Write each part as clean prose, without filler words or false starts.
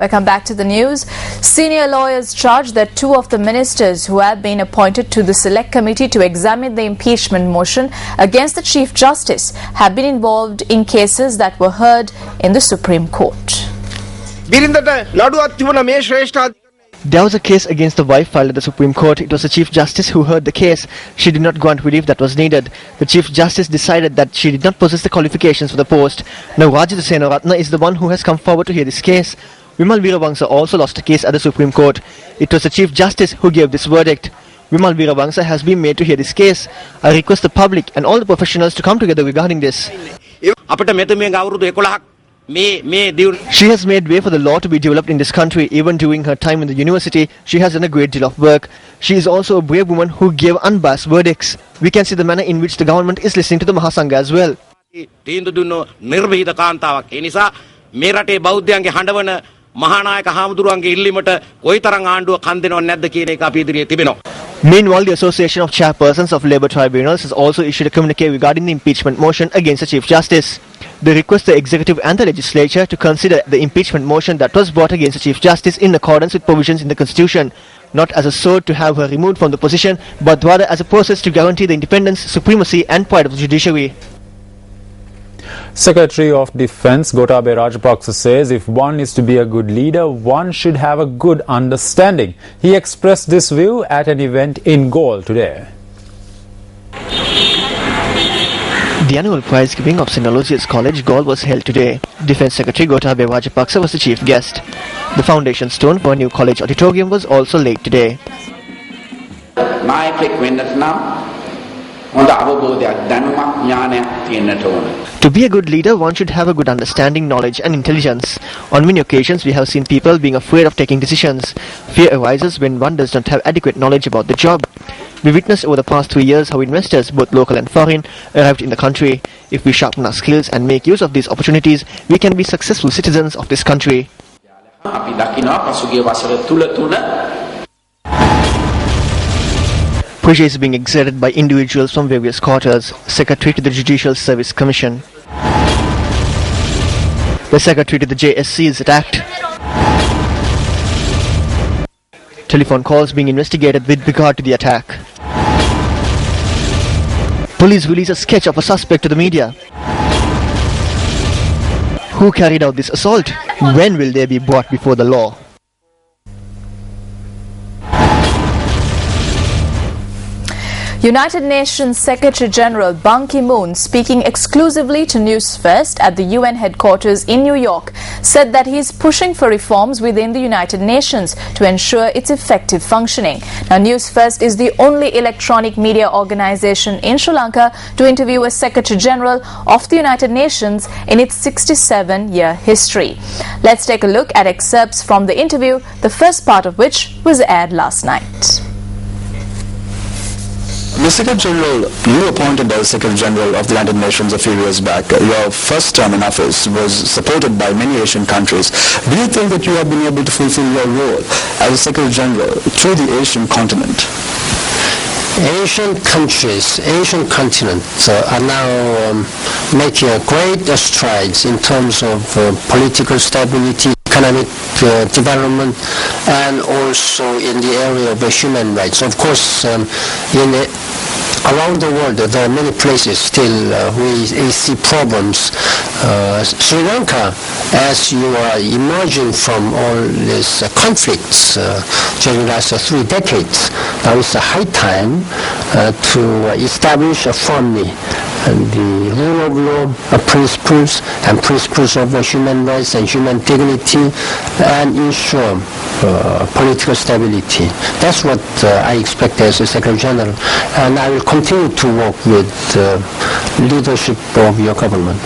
Welcome back to the news. Senior lawyers charge that two of the ministers who have been appointed to the Select Committee to examine the impeachment motion against the Chief Justice have been involved in cases that were heard in the Supreme Court. There was a case against the wife filed at the Supreme Court. It was the Chief Justice who heard the case. She did not grant relief that was needed. The Chief Justice decided that she did not possess the qualifications for the post. Now Rajitha Senaratne is the one who has come forward to hear this case. Vimal Veerawangsa also lost a case at the Supreme Court. It was the Chief Justice who gave this verdict. Vimal Veerawangsa has been made to hear this case. I request the public and all the professionals to come together regarding this. She has made way for the law to be developed in this country. Even during her time in the university, she has done a great deal of work. She is also a brave woman who gave unbiased verdicts. We can see the manner in which the government is listening to the Mahasangha as well. Meanwhile, the Association of Chairpersons of Labour Tribunals has also issued a communique regarding the impeachment motion against the Chief Justice. They request the executive and the legislature to consider the impeachment motion that was brought against the Chief Justice in accordance with provisions in the Constitution, not as a sword to have her removed from the position, but rather as a process to guarantee the independence, supremacy and pride of the judiciary. Secretary of Defence Gotabaya Rajapaksa says if one is to be a good leader, one should have a good understanding. He expressed this view at an event in Galle today. The annual prize giving of St. Aloysius College, Galle was held today. Defence Secretary Gotabaya Rajapaksa was the chief guest. The foundation stone for a new college auditorium was also laid today. To be a good leader, one should have a good understanding, knowledge and intelligence. On many occasions, we have seen people being afraid of taking decisions. Fear arises when one does not have adequate knowledge about the job. We witnessed over the past 3 years how investors, both local and foreign, arrived in the country. If we sharpen our skills and make use of these opportunities, we can be successful citizens of this country. Pressure is being exerted by individuals from various quarters. Secretary to the Judicial Service Commission. The Secretary to the JSC is attacked. Telephone calls being investigated with regard to the attack. Police release a sketch of a suspect to the media. Who carried out this assault? When will they be brought before the law? United Nations Secretary General Ban Ki-moon, speaking exclusively to News First at the UN headquarters in New York, said that he is pushing for reforms within the United Nations to ensure its effective functioning. Now, News First is the only electronic media organization in Sri Lanka to interview a Secretary General of the United Nations in its 67-year history. Let's take a look at excerpts from the interview, the first part of which was aired last night. Mr. Secretary General, you were appointed as Secretary General of the United Nations a few years back. Your first term in office was supported by many Asian countries. Do you think that you have been able to fulfill your role as a Secretary General through the Asian continent? Asian countries, Asian continent are now making great strides in terms of political stability, economic development, and also in the area of human rights. Of course, around the world, there are many places still we see problems. Sri Lanka, as you are emerging from all these conflicts during the last 3 decades, now it's a high time to establish firmly the rule of law principles and principles of human rights and human dignity, and ensure political stability. That's what I expect as a Secretary General, and I will continue to work with leadership of your government.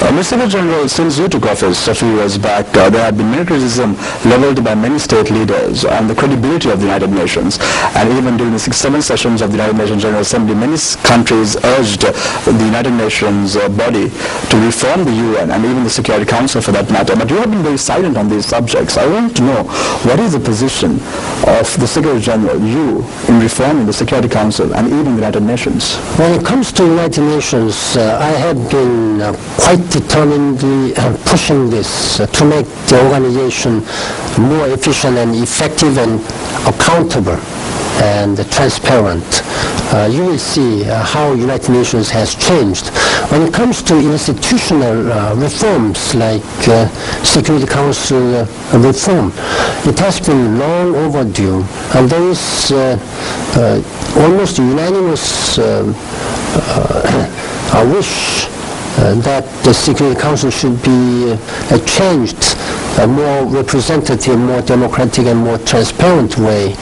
Mr. Secretary General, since you took office a few years back, there had been many criticism leveled by many state leaders on the credibility of the United Nations. And even during the 67 sessions of the United Nations General Assembly, many countries urged the United Nations body to reform the UN and even the Security Council for that matter. But you have been very silent on these subjects. I want to know, what is the position of the Secretary General, you, in reforming the Security Council and even the United Nations? When it comes to United Nations, I have been quite determinedly pushing this to make the organization more efficient and effective and accountable and transparent. You will see how United Nations has changed. When it comes to institutional reforms like Security Council reform, it has been long overdue, and there is almost unanimous wish that the Security Council should be changed a more representative, more democratic and more transparent way,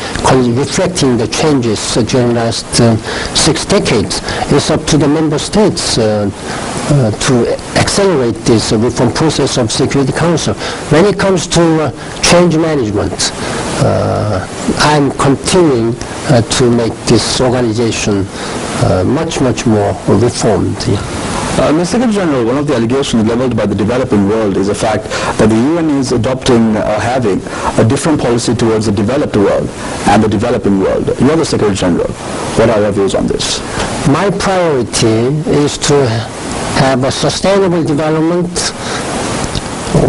reflecting the changes during the last 6 decades. It's up to the member states to accelerate this reform process of Security Council. When it comes to change management, I'm continuing to make this organization much more reformed. Mr. Secretary General, one of the allegations leveled by the developing world is the fact that the UN is adopting or having a different policy towards the developed world and the developing world. You are the Secretary General. What are your views on this? My priority is to have a sustainable development,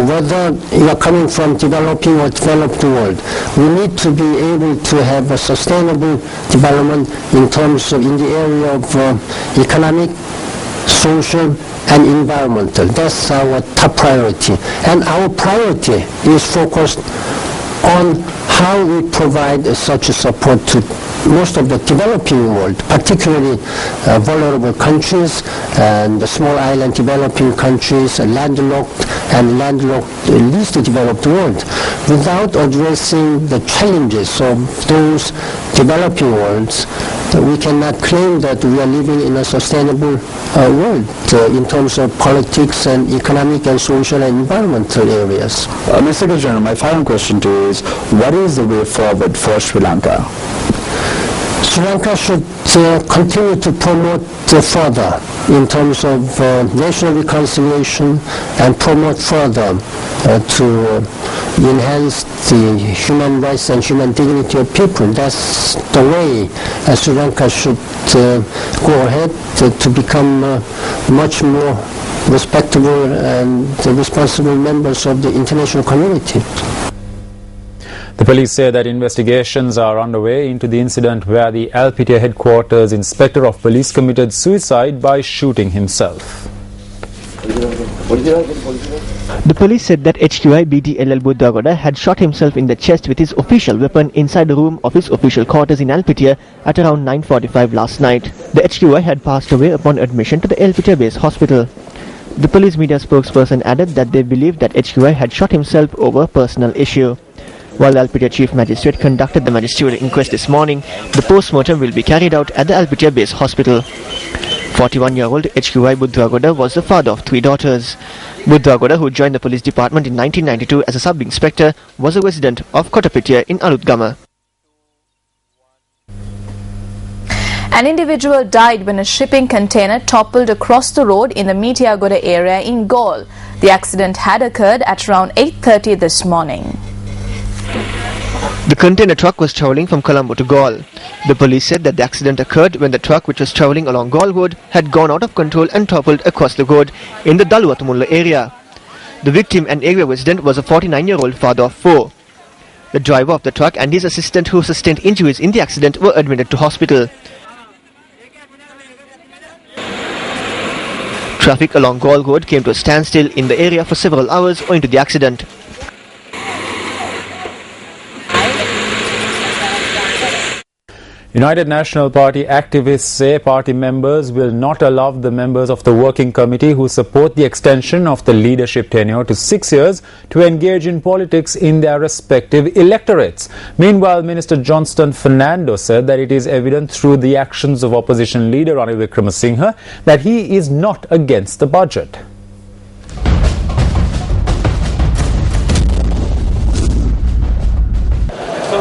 whether you are coming from developing or developed world. We need to be able to have a sustainable development in terms of, in the area of economic, social and environmental. That's our top priority. And our priority is focused on how we provide such a support to most of the developing world, particularly vulnerable countries and the small island developing countries, landlocked least developed world, without addressing the challenges of those developing worlds. We cannot claim that we are living in a sustainable world in terms of politics and economic and social and environmental areas. Mr. Secretary General, my final question to you is, what is the way forward for Sri Lanka? Sri Lanka should continue to promote further in terms of national reconciliation and promote further to enhance the human rights and human dignity of people. That's the way Sri Lanka should go ahead to become much more respectable and responsible members of the international community. The police say that investigations are underway into the incident where the Alpitia headquarters inspector of police committed suicide by shooting himself. The police said that HQI BDLL Buddhagoda had shot himself in the chest with his official weapon inside the room of his official quarters in Alpitia at around 9:45 last night. The HQI had passed away upon admission to the Alpitia base hospital. The police media spokesperson added that they believe that HQI had shot himself over a personal issue. While the Alpitia Chief Magistrate conducted the magisterial inquest this morning, the post-mortem will be carried out at the Alpitia base hospital. 41-year-old HQI Buddhagoda was the father of 3 daughters. Buddhagoda, who joined the police department in 1992 as a sub-inspector, was a resident of Kotapitia in Alutgama. An individual died when a shipping container toppled across the road in the Mitiagoda area in Galle. The accident had occurred at around 8:30 this morning. The container truck was travelling from Colombo to Galle. The police said that the accident occurred when the truck, which was travelling along Galle Road, had gone out of control and toppled across the road in the Daluatumulla area. The victim, an area resident, was a 49-year-old father of 4. The driver of the truck and his assistant, who sustained injuries in the accident, were admitted to hospital. Traffic along Galle Road came to a standstill in the area for several hours owing to the accident. United National Party activists say party members will not allow the members of the working committee who support the extension of the leadership tenure to 6 years to engage in politics in their respective electorates. Meanwhile, Minister Johnston Fernando said that it is evident through the actions of opposition leader Ranil Wickremesinghe that he is not against the budget.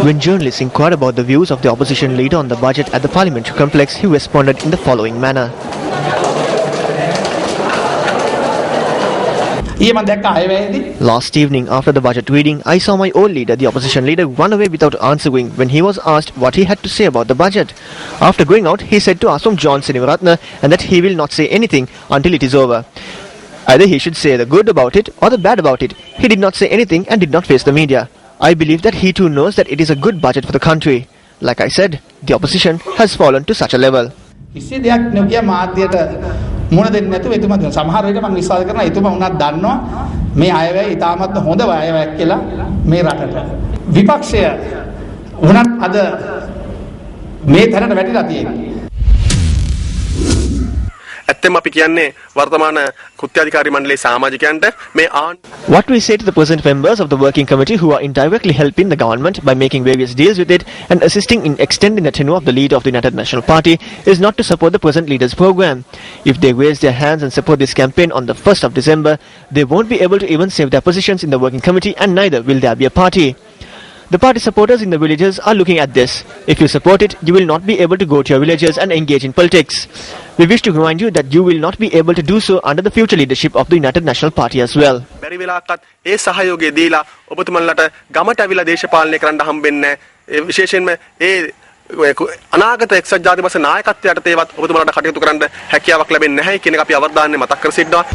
When journalists inquired about the views of the opposition leader on the budget at the parliamentary complex, he responded in the following manner. Last evening, after the budget reading, I saw my old leader, the opposition leader, run away without answering when he was asked what he had to say about the budget. After going out, he said to us from John Sinivaratna and that he will not say anything until it is over. Either he should say the good about it or the bad about it. He did not say anything and did not face the media. I believe that he too knows that it is a good budget for the country. Like I said, the opposition has fallen to such a level. මුණ දෙන්නේ නැතුව එතුමා සමහර වෙලට මම විශ්වාස කරනවා එතුමා උනත් දන්නවා මේ අයවැය ඉතාමත් හොඳ අයවැයක් කියලා මේ රටට විපක්ෂය උනත් අද මේ තරට වැටිලා තියෙනවා ඇත්තම අපි කියන්නේ වර්තමාන කෘත්‍යාධිකාරී මණ්ඩලයේ සමාජිකයන්ට මේ What we say to the present members of the working committee who are indirectly helping the government by making various deals with it and assisting in extending the tenure of the leader of the United National Party is not to support the present leader's program. If they raise their hands and support this campaign on the 1st of December, they won't be able to even save their positions in the working committee and neither will there be a party. The party supporters in the villages are looking at this. If you support it, you will not be able to go to your villages and engage in politics. We wish to remind you that you will not be able to do so under the future leadership of the United National Party as well. බැරි වෙලාවකත් ඒ සහයෝගය දීලා ඔබතුමන්ලට ගමට අවිලා දේශපාලනය කරන්න හම්බෙන්නේ නැහැ. විශේෂයෙන්ම ඒ අනාගත එක්සත් ජාතික පක්ෂ නායකත්වයට තේවත් ඔබතුමන්ලට කටයුතු කරන්න හැකියාවක් ලැබෙන්නේ නැහැ කියන එක අපි අවර්ධානය මතක් කර සිටිනවා.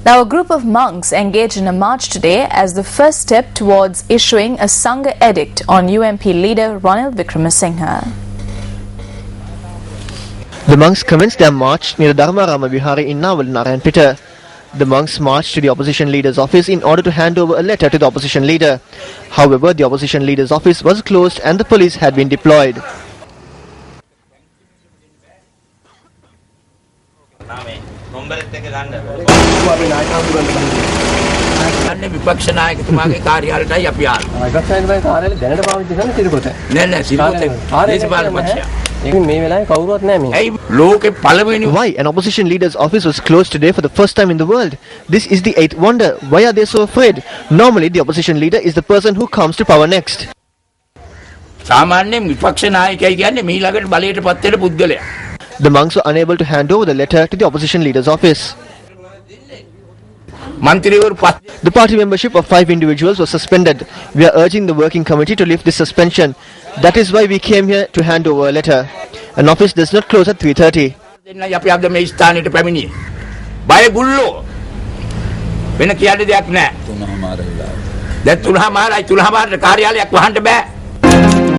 Now, a group of monks engaged in a march today as the first step towards issuing a Sangha edict on UMP leader Ranil Wickremesinghe. The monks commenced their march near the Dharmarama Vihara in Naval Narayanpeta. The monks marched to the opposition leader's office in order to hand over a letter to the opposition leader. However, the opposition leader's office was closed and the police had been deployed. විපක්ෂ නායකතුමාගේ කාර්යාලයටයි අපි ආවේ. විපක්ෂ නායකතුමාගේ කාර්යාලය දැනට පාවිච්චි කරන සිරිකොත. නෑ නෑ සිරිකොත දේශපාලන පක්ෂය. ඒක මේ වෙලාවේ කවුරුවත් නෑ මේ. ඇයි ලෝකේ පළවෙනි Why an opposition leader's office was closed today for the first time in the world? This is the eighth wonder. Why are they so afraid? Normally the opposition leader is the person who comes to power next. සාමාන්‍යයෙන් විපක්ෂ නායකයයි කියන්නේ මීළඟට බලයට පත් වෙන පුද්ගලයා. The monks were unable to hand over the letter to the opposition leader's office. The party membership of 5 individuals was suspended. We are urging the working committee to lift this suspension. That is why we came here to hand over a letter. An office does not close at 3:30. අපි අද මේ ස්ථානෙට පැමිණියේ. බය ගුල්ලෝ. වෙන කියන්න දෙයක් නැහැ. 3:00 වෙලා. දැන් 3:00 කාර්යාලයක් වහන්න බෑ.